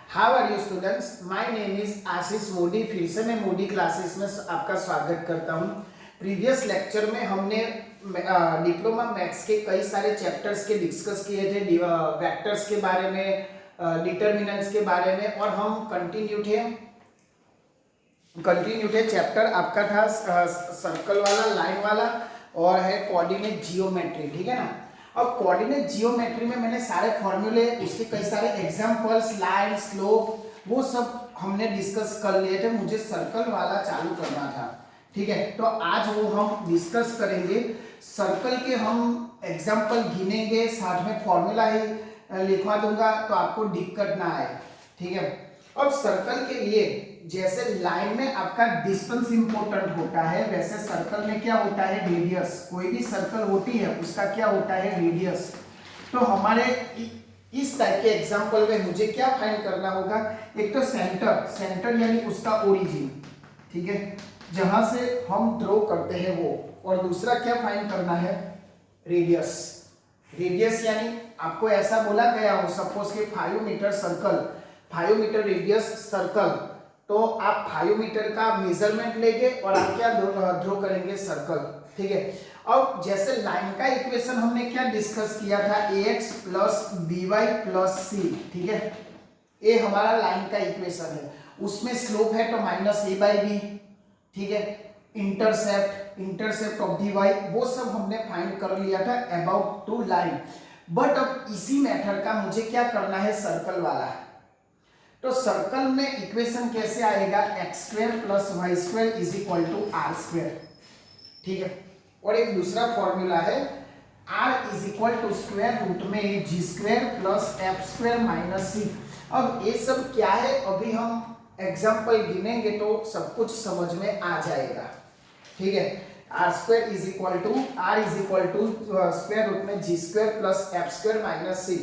How are you students, my name is Ashish Modi. फिर से मैं मोदी क्लासेस में आपका स्वागत करता हूं। प्रीवियस लेक्चर में हमने डिप्लोमा मैथ्स के कई सारे चैप्टर्स के डिस्कस किए थे, वेक्टर्स के बारे में, डिटरमिनेंट्स के बारे में, और हम कंटिन्यू थे चैप्टर आपका था सर्कल वाला, लाइन वाला, और है कोऑर्डिनेट जियोमेट्री। ठीक है ना। अब कोऑर्डिनेट जियोमेट्री में मैंने सारे फॉर्मूले, उसके कई सारे एग्जांपल्स, लाइन, स्लोप, वो सब हमने डिस्कस कर लिए थे। मुझे सर्कल वाला चालू करना था। ठीक है, तो आज वो हम डिस्कस करेंगे। सर्कल के हम एग्जांपल गिनेंगे, साथ में फॉर्मूला ही लिखवा दूंगा तो आपको दिक्कत ना आए। ठीक है। अब सर्कल के लिए जैसे लाइन में आपका डिस्टेंस इंपॉर्टेंट होता है, वैसे सर्कल में क्या होता है, रेडियस। कोई भी सर्कल होती है उसका क्या होता है, रेडियस। तो हमारे इस टाइप के एग्जांपल में मुझे क्या फाइंड करना होगा, एक तो सेंटर यानी उसका ओरिजिन, ठीक है, जहां से हम ड्रॉ करते हैं वो, और दूसरा क्या फाइंड करना है, रेडियस यानी आपको ऐसा बोला गया हो, सपोज के 5 metre circle, 5 metre radius circle, तो आप 5 मीटर का मेजरमेंट लेंगे और आप क्या ड्रॉ करेंगे, सर्कल। ठीक है। अब जैसे लाइन का इक्वेशन हमने क्या डिस्कस किया था, ax plus by plus c। ठीक है, ये हमारा लाइन का इक्वेशन है। उसमें स्लोप है तो माइनस a बाई बी। ठीक है। इंटरसेप्ट ऑफ dy, वो सब हमने फाइंड कर लिया था अबाउट टू लाइन। बट अब इसी मेथड का मुझे क्या करना है, सर्कल वाला। तो सर्कल में इक्वेशन कैसे आएगा, x² plus y² is equal to r²। ठीक है। और एक दूसरा फॉर्मूला है, r is equal to square root में g² plus f² minus c। अब ये सब क्या है, अभी हम एग्जांपल गिनेंगे तो सब कुछ समझ में आ जाएगा। ठीक है। r² is equal to square root में g² plus f² minus c।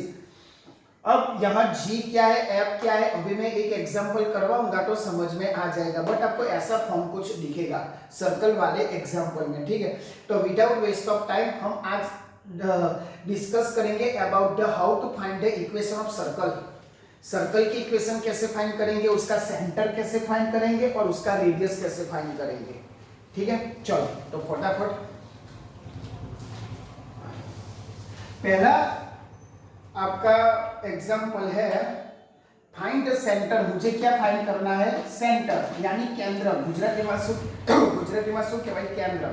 अब यहाँ g क्या है, f क्या है, अभी मैं एक एग्जांपल करवाऊंगा तो समझ में आ जाएगा। बट आपको ऐसा फॉर्म कुछ दिखेगा सर्कल वाले एग्जांपल में। ठीक है। तो विदाउट वेस्ट ऑफ टाइम हम आज डिस्कस करेंगे about the how to find the equation of circle की इक्वेशन कैसे फाइंड करेंगे, उसका सेंटर कैसे फाइंड करेंगे, और उसका रेडियस कैसे फाइंड करेंगे। ठीक है, चलो तो फटाफट पहला आपका एग्जाम्पल है, फाइंड द सेंटर। मुझे क्या फाइंड करना है, सेंटर यानी केंद्र। गुजराती में શું કહેવાય, केंद्र।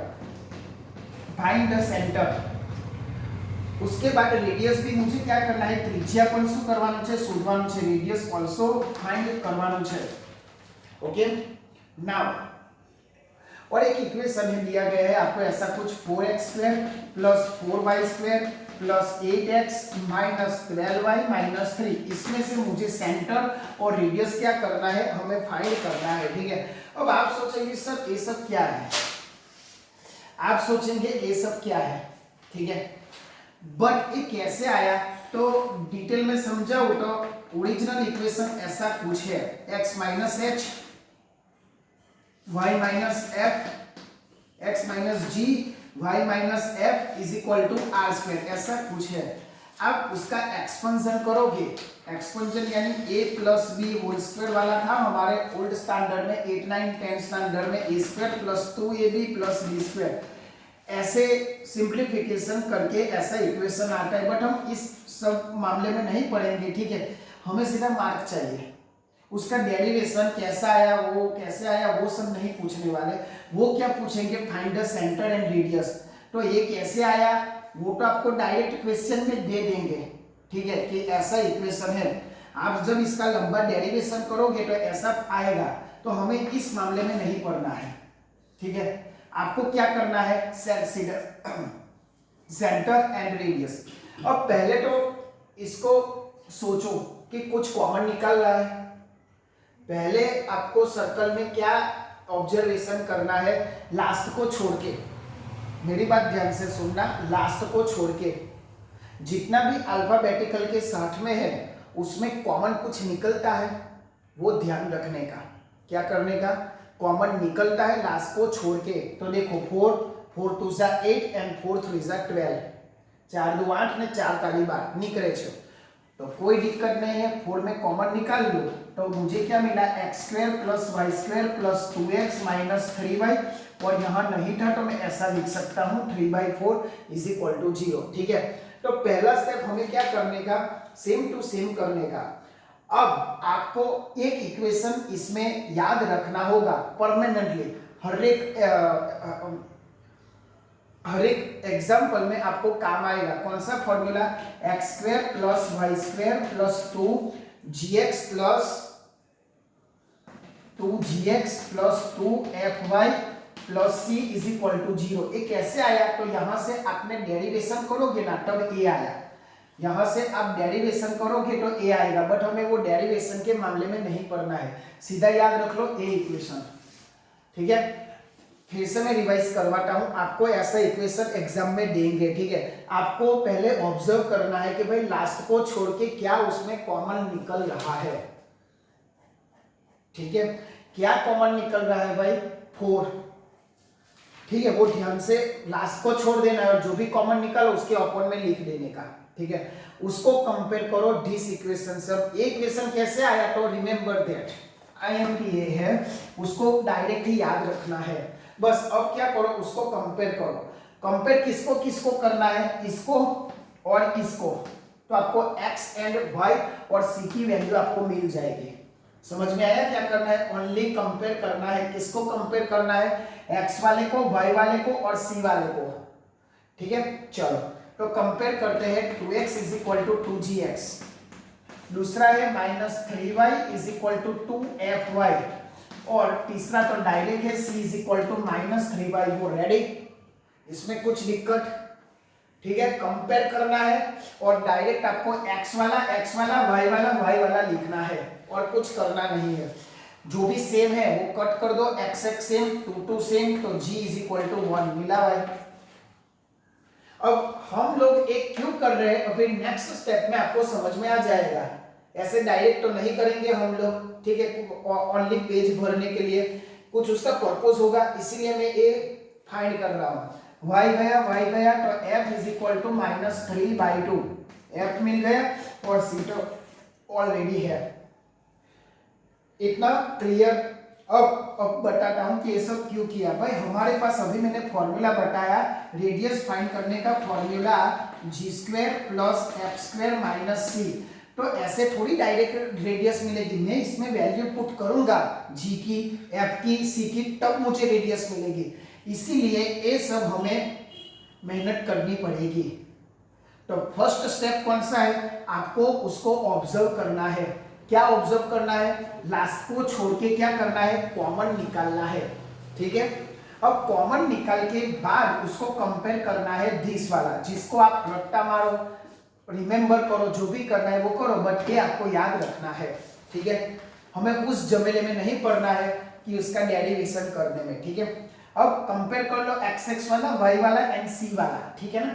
Find the centre. उसके बाद रेडियस भी मुझे क्या करना है, त्रिज्या પણ શું કરવાનું છે, શોધવાનું છે। रेडियस ऑल्सो फाइंड करवाનું છે। ओके, नाउ और एक इक्वेशन है दिया गया है आपको ऐसा कुछ, 4x² plus 4y² plus 8x minus 12y minus 3। इसमें से मुझे सेंटर और रेडियस क्या करना है, हमें फाइंड करना है। ठीक है। अब आप सोचेंगे सर ये सब क्या है, ठीक है, बट ये कैसे आया, तो डिटेल में समझाऊं तो ओरिजिनल इक्वेशन ऐसा कुछ है, x minus h, y minus f, x minus g, y minus f is equal to r², ऐसा कुछ है। अब उसका एक्सपेंशन करोगे, एक्सपेंशन यानी a plus B whole square वाला था हमारे ओल्ड स्टैंडर्ड में, 8, 9, 10 स्टैंडर्ड में, a² plus 2ab plus b²। ऐसे सिंप्लीफिकेशन करके ऐसा इक्वेशन आता है। बट हम इस सब मामले में नहीं पढ़ेंगे। ठीक है, हमें सीधा मार्क चाहिए, उसका डेरिवेशन कैसा आया, वो कैसे आया, वो सब नहीं पूछने वाले। वो क्या पूछेंगे, find the centre and radius. तो ये कैसे आया वो तो आपको डायरेक्ट क्वेश्चन में दे देंगे। ठीक है, कि ऐसा इक्वेशन है, आप जब इसका लंबा डेरिवेशन करोगे तो ऐसा आएगा। तो हमें इस मामले में नहीं पढ़ना है। ठीक है, आपको क्या करना है, सेंटर एंड रेडियस। अब पहले तो इसको सोचो कि कुछ कॉमन निकल रहा है। पहले आपको सर्कल में क्या ऑब्जर्वेशन करना है, लास्ट को छोड़ के, मेरी बात ध्यान से सुनना, लास्ट को छोड़ के जितना भी अल्फाबेटिकल के साथ में है उसमें कॉमन कुछ निकलता है, वो ध्यान रखने का। क्या करने का, कॉमन निकलता है लास्ट को छोड़ के। तो देखो 4 2 8 एंड 4 3 12, 4 2 8 ने 4 ताली 12 નીકળે છે। तो कोई दिक्कत नहीं है, 4 में कॉमन निकाल लो तो मुझे क्या मिला x² + y² + 2x - 3y, और यहाँ नहीं था तो मैं ऐसा लिख सकता हूँ 3/4 = 0। ठीक है, तो पहला स्टेप हमें क्या करने का, सेम टू सेम करने का। अब आपको एक इक्वेशन इसमें याद रखना होगा परमानेंटली, हर एक एग्जाम्पल में आपको काम आएगा। कौन सा formula, x² + y² + 2gx + 2fy + c = 0। ये कैसे आया, तो यहां से आपने डेरिवेशन करोगे ना तब ये आया, यहां से आप डेरिवेशन करोगे तो ए आएगा, बट हमें वो डेरिवेशन के मामले में नहीं पढ़ना है, सीधा याद रख लो ए इक्वेशन। ठीक है, फिर से मैं रिवाइज करवाता हूं आपको, ऐसा इक्वेशन एग्जाम में देंगे। ठीक है, आपको पहले ऑब्जर्व करना है कि भाई लास्ट को छोड़ के क्या उसमें कॉमन निकल रहा है। ठीक है, क्या कॉमन निकल रहा है भाई, 4। ठीक है, वो ध्यान से लास्ट को छोड़ देना है और जो भी कॉमन निकालो उसके अपन में लिख देने का। ठीक है, उसको कंपेयर करो दिस इक्वेशन से। अब इक्वेशन कैसे आया, तो रिमेंबर दैट IMPA है, उसको डायरेक्ट ही याद रखना है बस। अब क्या करो, उसको कंपेयर करो। कंपेयर किसको किसको करना है, इसको और इसको, तो आपको x एंड y और c की वैल्यू आपको मिल जाएगी। समझ में आया क्या करना है, ओनली कंपेयर करना है। किसको कंपेयर करना है, x वाले को, y वाले को और c वाले को। ठीक है, चलो तो कंपेयर करते हैं। 2x = 2gx, दूसरा है -3y = 2fy, और तीसरा तो डायरेक्ट है c = -3y। वो रेडी, इसमें कुछ दिक्कत। ठीक है, कंपेयर करना है और डायरेक्ट आपको x वाला y वाला लिखना है और कुछ करना नहीं है। जो भी सेम है वो कट कर दो, x सेम, 2 सेम, तो g = 1 मिला भाई। अब हम लोग एक क्यों कर रहे हैं, अभी नेक्स्ट स्टेप में आपको समझ में आ जाएगा। ऐसे डायरेक्ट तो नहीं करेंगे हम लोग। ठीक है, ओनली पेज भरने के लिए कुछ उसका पर्पस होगा, इसीलिए मैं ये फाइंड कर रहा हूँ। y गया तो f = -3/2, f मिल गया और c तो ऑलरेडी है। इतना क्लियर। अब बताता हूं कि ये सब क्यों किया भाई। हमारे पास अभी मैंने फॉर्मूला बताया, रेडियस फाइंड करने का फॉर्मूला g² + f² - c। तो ऐसे थोड़ी डायरेक्ट रेडियस मिलेगी, मैं इसमें वैल्यू पुट करूंगा g की, f की, c की, तब मुझे रेडियस मिलेगी। इसीलिए ये सब हमें मेहनत करनी पड़ेगी। तो फर्स्ट स्टेप कौन सा है, आपको उसको ऑब्जर्व करना है। क्या ऑब्जर्व करना है, लास्ट को छोड़ के क्या करना है, कॉमन निकालना है। ठीक है, अब कॉमन निकाल के बाद उसको कंपेयर करना है दिस वाला, जिसको आप रट्टा मारो, रिमेंबर करो, जो भी करना है वो करो, बट ये आपको याद रखना है। ठीक है, हमें उस जमेले में नहीं पड़ना है कि उसका डेरिवेशन करने में। ठीक है, अब कंपेयर कर लो x वाला, y वाला एंड c वाला। ठीक है ना,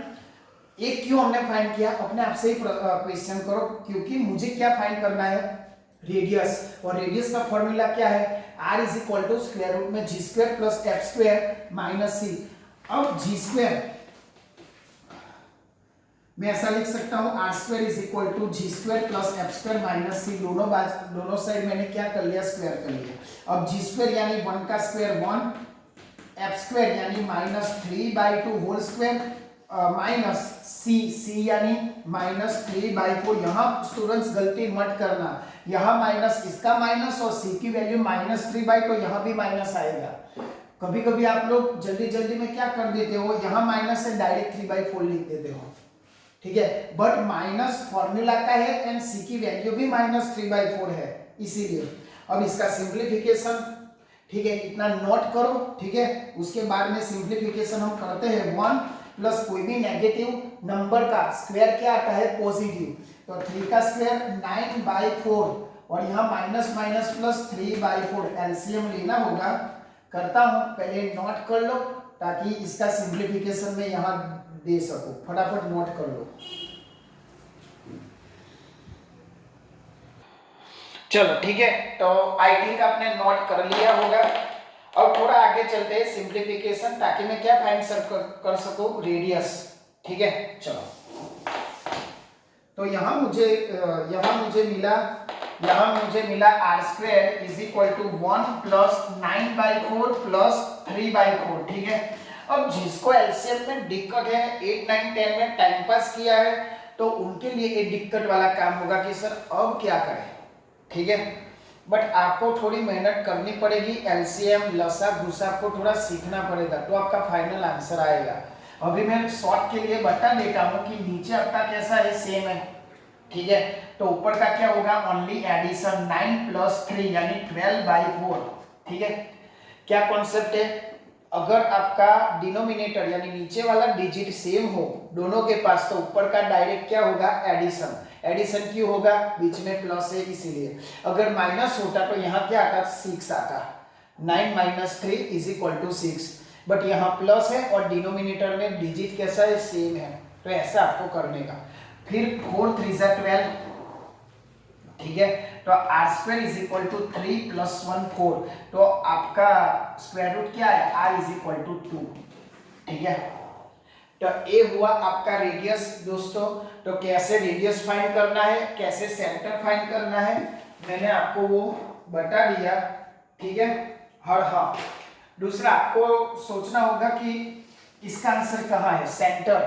एक क्यों हमने फाइंड किया, अपने आप से ही क्वेश्चन करो, क्योंकि मुझे क्या फाइंड करना है, रेडियस। और रेडियस का फॉर्मूला क्या है, r = g² + f² - c। अब g², मैं ऐसा लिख सकता हूं r² = g² + f² - c। दोनों साइड मैंने क्या कर लिया, स्क्वायर कर लिया। अब g² यानी 1 का स्क्वायर 1, f² यानी -3/2 होल स्क्वायर, माइनस c यानी -3/4। यहाँ स्टूडेंट्स गलती मत करना, यहाँ माइनस, इसका माइनस और c की वैल्यू -3/2, यहाँ भी माइनस आएगा। कभी कभी आप लोग जल्दी में क्या कर देते हो, यहाँ माइनस से डायरेक्ट 3/4 लिख देते हो। ठीक है, बट माइनस फॉर्मूला का है एंड c की वैल्यू भी -3/4 है, इसीलिए। अब इसका सिंप्लीफिकेशन, ठीक है, इतना नोट करो। ठीक है, उसके बाद में सिंप्लीफिकेशन हम करते हैं 1 प्लस कोई भी नेगेटिव नंबर का स्क्वायर क्या आता है, पॉजिटिव। तो 3 का स्क्वायर 9/4, और यहाँ माइनस माइनस प्लस 3/4, एलसीएम लेना होगा। करता हूँ, पहले नोट कर लो ताकि इसका सिंप्लीफिकेशन में यहाँ दे सकूं। फटाफट नोट कर लो। चलो ठीक है, तो आई थिंक आपने नोट कर लिया होगा। अब थोड़ा आगे चलते हैं सिंप्लीफिकेशन, ताकि मैं क्या फाइंड कर सकूं, रेडियस। ठीक है, चलो तो यहाँ मुझे मिला R square is equal to 1 plus 9/4 plus 3/4। ठीक है, अब जिसको एलसीएम में दिक्कत है 8, 9, 10 में टाइम पास किया है तो उनके लिए एक दिक्कत वाला काम होगा कि सर अब क्या करें। ठीक है, बट आपको थोड़ी मेहनत करनी पड़ेगी, एलसीएम लसा भूसा को थोड़ा सीखना पड़ेगा तो आपका फाइनल आंसर आएगा। अभी मैं शॉर्ट के लिए बता देता हूँ कि नीचे आपका कैसा है, सेम है। ठीक है, तो ऊपर का क्या होगा, ओनली एडिशन 9 प्लस 3 यानी 12/4। ठीक है, क्या कॉन्सेप्ट है, अगर आपका डिनोमिनेटर यानी नीचे वाला डिजिट सेम हो दोनों के पास तो ऊपर का डायरेक्ट क्या होगा, एडिशन। एडिशन क्यों होगा, बीच में प्लस है इसीलिए। अगर माइनस होता तो यहाँ क्या आता, 6 आता, 9 minus 3 is equal to 6। But यहाँ प्लस है और डिनोमिनेटर में डिजिट कैसा है, सेम है, तो ऐसा आपको करने का। फिर 4 3 जा 12। ठीक है, तो R square is equal to 3 plus 1 4, तो आपका स्क्वायर रूट क्या है, आर इज इक्वल टू 2। ठीक है, तो ए हुआ आपका रेडियस दोस्तों। तो कैसे रेडियस फाइंड करना है, कैसे सेंटर फाइंड करना है, मैंने आपको वो बता दिया। ठीक है, और हाँ दूसरा आपको सोचना होगा कि इसका आंसर कहाँ है, सेंटर।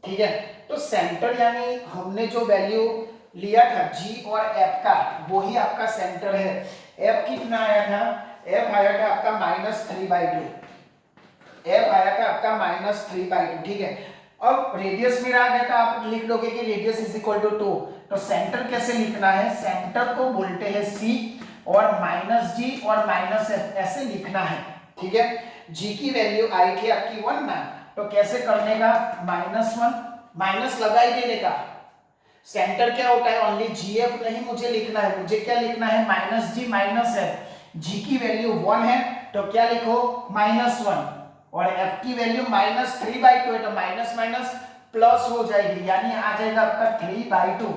ठीक है, तो सेंटर यानी हमने जो वैल्यू लिया था जी और एफ का, वो ही आपका सेंटर है। एफ कितना आया था, एफ आया था आपका -3/2, एफ आया था आपका -3/2। ठीक है, अब रेडियस मेरा आ गया था, आप लिख दोगे कि रेडियस इज इक्वल टू 2। तो सेंटर कैसे लिखना है, सेंटर को बोलते हैं सी और -g और -f ऐसे लिखना है। ठीक है, g की वैल्यू आई थी आपकी 1 ना, तो कैसे करने का, -1 माइनस लगा ही देने का। सेंटर क्या होता है, ओनली gf नहीं मुझे लिखना है, मुझे क्या लिखना है, -g -f। g की वैल्यू 1 है तो क्या लिखो, -1, और f की वैल्यू -3/2 है तो माइनस माइनस प्लस हो जाएगी, यानी आ जाएगा आपका 3/2।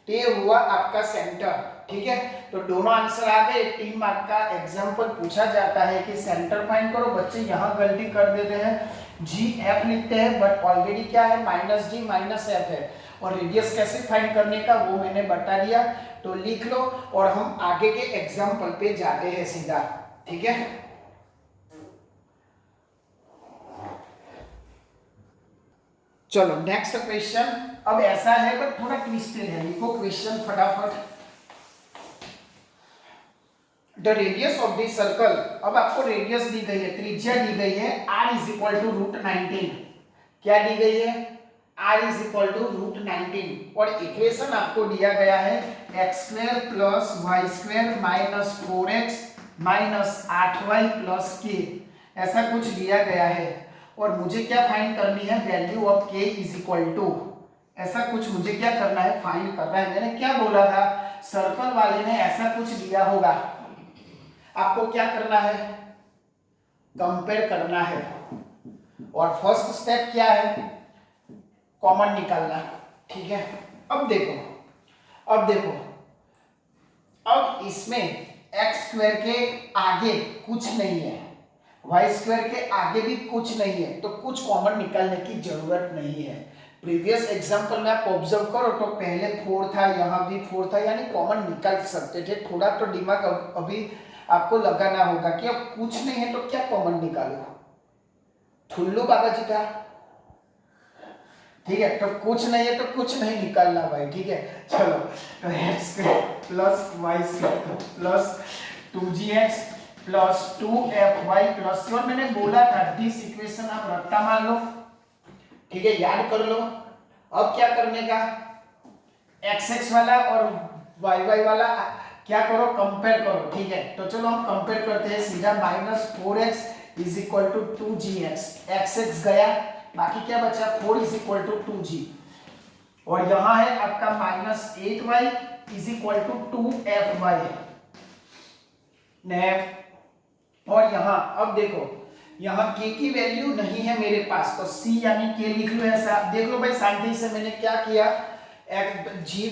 ये हुआ आपका सेंटर। ठीक है, तो दोनों आंसर आ गए। 3 मार्क का एग्जांपल पूछा जाता है कि सेंटर फाइंड करो, बच्चे यहाँ गलती कर देते हैं, जी एफ लिखते हैं बट ऑलरेडी क्या है, -g -f है। और रेडियस कैसे फाइंड करने का वो मैंने बता दिया, तो लिख लो और हम आगे के एग्जांपल पे जाते हैं सीधा। ठीक है, चलो नेक्स्ट क्वेश्चन। अब ऐसा है बट थोड़ा ट्विस्टेड है, लिखो क्वेश्चन फटाफट। The radius of the circle, अब आपको रेडियस दी गई है, त्रिज्या दी गई है r इज इक्वल टू √19। क्या दी गई है, r इज इक्वल टू √19, और इक्वेशन आपको दिया गया है x² plus y² minus 4x minus 8y plus k, ऐसा कुछ दिया गया है। और मुझे क्या फाइंड करनी है, value of k is equal to, ऐसा कुछ मुझे क्या करना है, फाइंड करना है। मैंने क्या बोला था, सर्कल वाले ने ऐसा कुछ दिया होगा, आपको क्या करना है, कंपेयर करना है। और फर्स्ट स्टेप क्या है, कॉमन निकालना। ठीक है, अब देखो अब इसमें x² के आगे कुछ नहीं है, y² के आगे भी कुछ नहीं है, तो कुछ कॉमन निकालने की जरूरत नहीं है। प्रीवियस एग्जांपल में आप ऑब्जर्व करो तो पहले 4 था, यहाँ भी 4 था, यानी कॉमन निकाल सकते थे। थोड़ा तो दिमाग अभी आपको लगाना होगा कि अब कुछ नहीं है तो क्या कॉमन निकालो, ठुल्लू बाबा जी का। ठीक है, तो कुछ नहीं है तो कुछ नहीं निकालना भाई। ठीक है, चलो तो x² plus y² plus 2gx plus 2fy plus 1, मैंने बोला था दिस इक्वेशन आप रट्टा मार लो। ठीक है, याद कर लो। अब क्या करने का, x वाला और y वाला क्या करो, कंपेयर करो। ठीक है, तो चलो हम कंपेयर करते हैं सीधा, -4x is equal to 2gx, x गया, बाकी क्या बचा, 4 इज इक्वल टू 2g, और यहां है आपका -8y is equal to 2fy ने। और यहां अब देखो, यहां k की वैल्यू नहीं है मेरे पास, तो c यानी k लिख लो ऐसा। देख लो भाई शांति से, मैंने क्या किया, g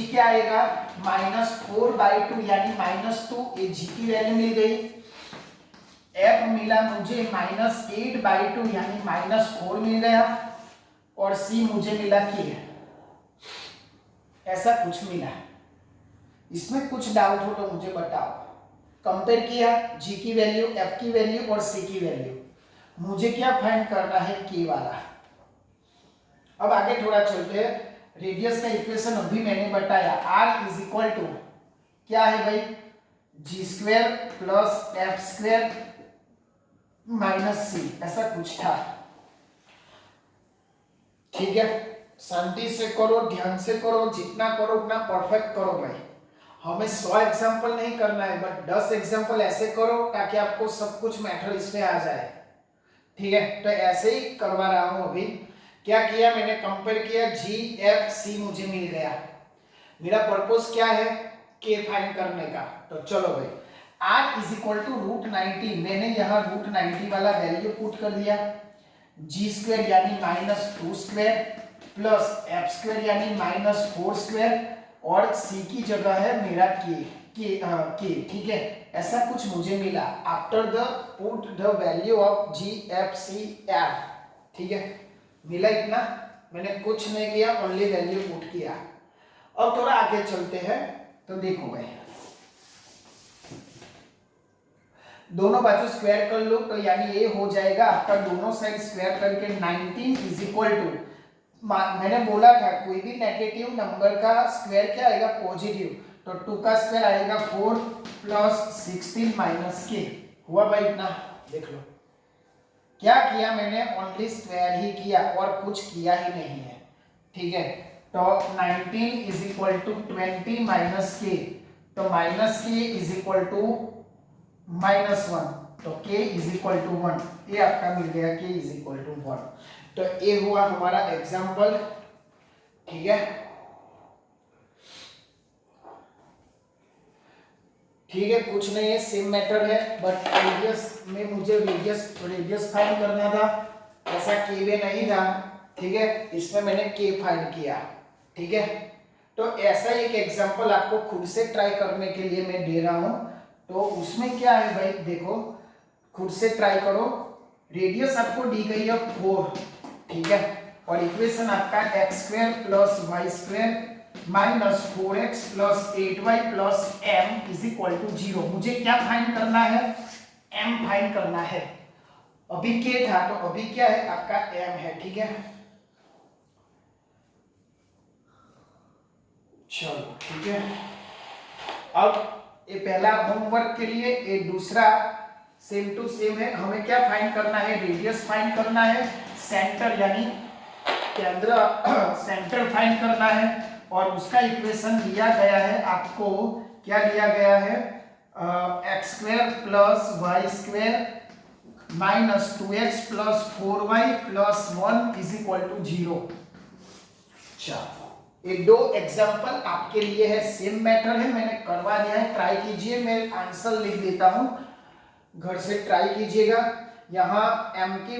क्या आएगा, -4/2 यानी -2, ये g की वैल्यू मिल गई। f मिला मुझे -8/2 यानी -4 मिल गया, और c मुझे मिला k। ऐसा कुछ मिला। इसमें कुछ डाउट हो तो मुझे बताओ। कंपेयर किया g की वैल्यू, f की वैल्यू और c की वैल्यू, मुझे क्या फाइंड करना है, k वाला। अब आगे थोड़ा चलते हैं। रेडियस का इक्वेशन अभी मैंने बताया, r इज इक्वल टू क्या है भाई, G square plus F square minus C, ऐसा कुछ था। ठीक है, शांति से करो, ध्यान से करो, जितना करो उतना परफेक्ट करो भाई। हमें 100 एग्जाम्पल नहीं करना है, बट 10 एग्जाम्पल ऐसे करो ताकि आपको सब कुछ मैटर इसमें आ जाए। ठीक है, तो ऐसे ही करवा रहा हूं। अभी क्या किया मैंने, कंपेयर किया, जी एफ सी मुझे मिल गया। मेरा पर्पस क्या है, के फाइंड करने का। तो चलो भाई, r इज इक्वल टू √90, मैंने यहाँ √90 वाला वैल्यू पुट कर दिया। जी स्क्वायर यानी -2 स्क्वायर प्लस एफ स्क्वायर यानी -4 स्क्वायर, और सी की जगह है मेरा के। ठीक है, ऐसा कुछ मुझे मिला after the put the value of G F C R. ठीक है, मिला इतना, मैंने कुछ नहीं किया, ओनली वैल्यू पुट किया। अब थोड़ा आगे चलते हैं, तो देखो भाई, दोनों बाजू स्क्वायर कर लो, तो यानी ये हो जाएगा आपका, दोनों साइड स्क्वायर करके 19 इज इक्वल टू, मैंने बोला था कोई भी नेगेटिव नंबर का स्क्वायर क्या आएगा, पॉजिटिव। तो 2 का स्क्वायर आएगा 4 प्लस 16 माइनस के। हुआ भाई इतना, देख लो क्या किया मैंने, ओनली स्क्वायर ही किया और कुछ किया ही नहीं है। ठीक है, तो 19 इज इक्वल टू 20 माइनस के, तो माइनस के इज इक्वल टू -1, तो k इज इक्वल टू 1, ये आपका मिल गया k इज इक्वल टू 1। तो ये हुआ हमारा एग्जाम्पल। ठीक है, ठीक है, कुछ नहीं है, सेम मैटर है, बट रेडियस में मुझे रेडियस फाइंड करना था, ऐसा केवे नहीं था। ठीक है, इसमें मैंने के फाइंड किया। ठीक है, तो ऐसा एक एग्जांपल आपको खुद से ट्राई करने के लिए मैं दे रहा हूं। तो उसमें क्या है भाई, देखो खुद से ट्राई करो। रेडियस आपको दी गई है 4, ठीक है, और इक्वेशन आपका x² plus y² minus 4x plus 8y plus m is equal to 0। मुझे क्या फाइंड करना है, m फाइंड करना है। अभी k था, तो अभी क्या है आपका m है। ठीक है, चलो ठीक है। अब ये पहला होमवर्क के लिए, ये दूसरा सेम टू सेम है। हमें क्या फाइंड करना है, रेडियस फाइंड करना है, सेंटर यानी केंद्र सेंटर फाइंड करना है, और उसका इक्वेशन दिया गया है आपको, क्या दिया गया है, x² plus y² minus 2x plus 4y plus 1 is equal to 0। चलो, ये दो एग्जांपल आपके लिए है, सेम मैटर है, मैंने करवा दिया है, ट्राई कीजिए। मैं आंसर लिख देता हूं, घर से ट्राई कीजिएगा। यहाँ m की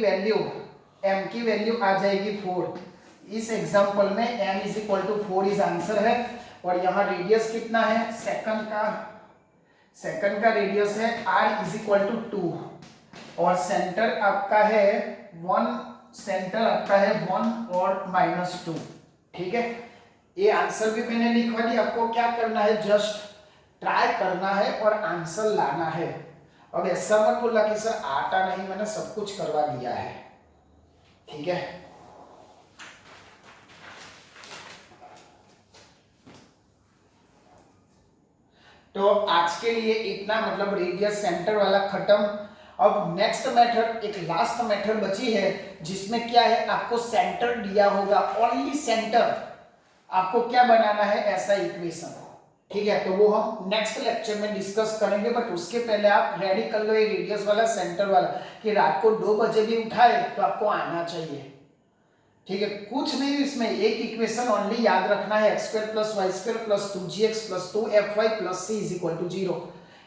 वैल्यू आ जाएगी 4। इस एग्जांपल में m is equal to 4 is answer है। और यहाँ रेडियस कितना है, सेकंड का रेडियस है r इज इक्वल टू 2, और सेंटर आपका है 1 और -2। ठीक है, ये आंसर भी मैंने लिखवा दी। आपको क्या करना है, जस्ट ट्राई करना है और आंसर लाना है। अब ऐसा मत बोला कि सर आता नहीं, मैंने सब कुछ करवा दिया है। ठीक है, तो आज के लिए इतना, मतलब रेडियस सेंटर वाला खत्म। अब नेक्स्ट मेथड, एक लास्ट मेथड बची है, जिसमें क्या है, आपको सेंटर दिया होगा, ओनली सेंटर आपको क्या बनाना है, ऐसा इक्वेशन। ठीक है, तो वो हम नेक्स्ट लेक्चर में डिस्कस करेंगे, बट उसके पहले आप रेडी कर लो ये रेडियस वाला, सेंटर वाला, कि रात को 2 बजे भी उठाए तो आपको आना चाहिए। ठीक है, कुछ नहीं, इसमें एक इक्वेशन ओनली याद रखना है, x² plus y² plus 2gx plus 2fy plus c is equal to 0।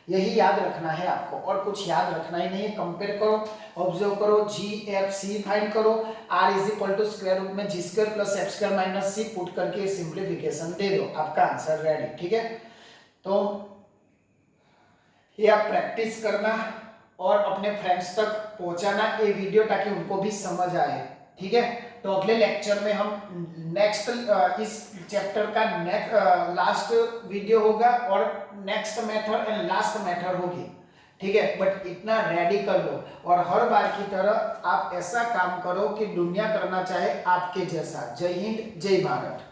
यही याद रखना है आपको, और कुछ याद रखना ही नहीं है। कंपेयर करो, ऑब्जर्व करो, g f c फाइंड करो, r is equal to square root में g² plus f² minus c put करके सिंप्लीफिकेशन दे दो, आपका आंसर रेडी। ठीक है, तो ये आप प्रैक्टिस करना और अपने फ्रेंड्स तक पहुंचाना ये वीडियो, ताकि उनको भी समझ आए। ठीक है, तो अगले लेक्चर में हम नेक्स्ट इस चैप्टर का लास्ट वीडियो होगा और next method and last method होगी, ठीक है। बट इतना रेडी कर लो और हर बार की तरह आप ऐसा काम करो कि दुनिया करना चाहे आपके जैसा। जय हिंद, जय भारत।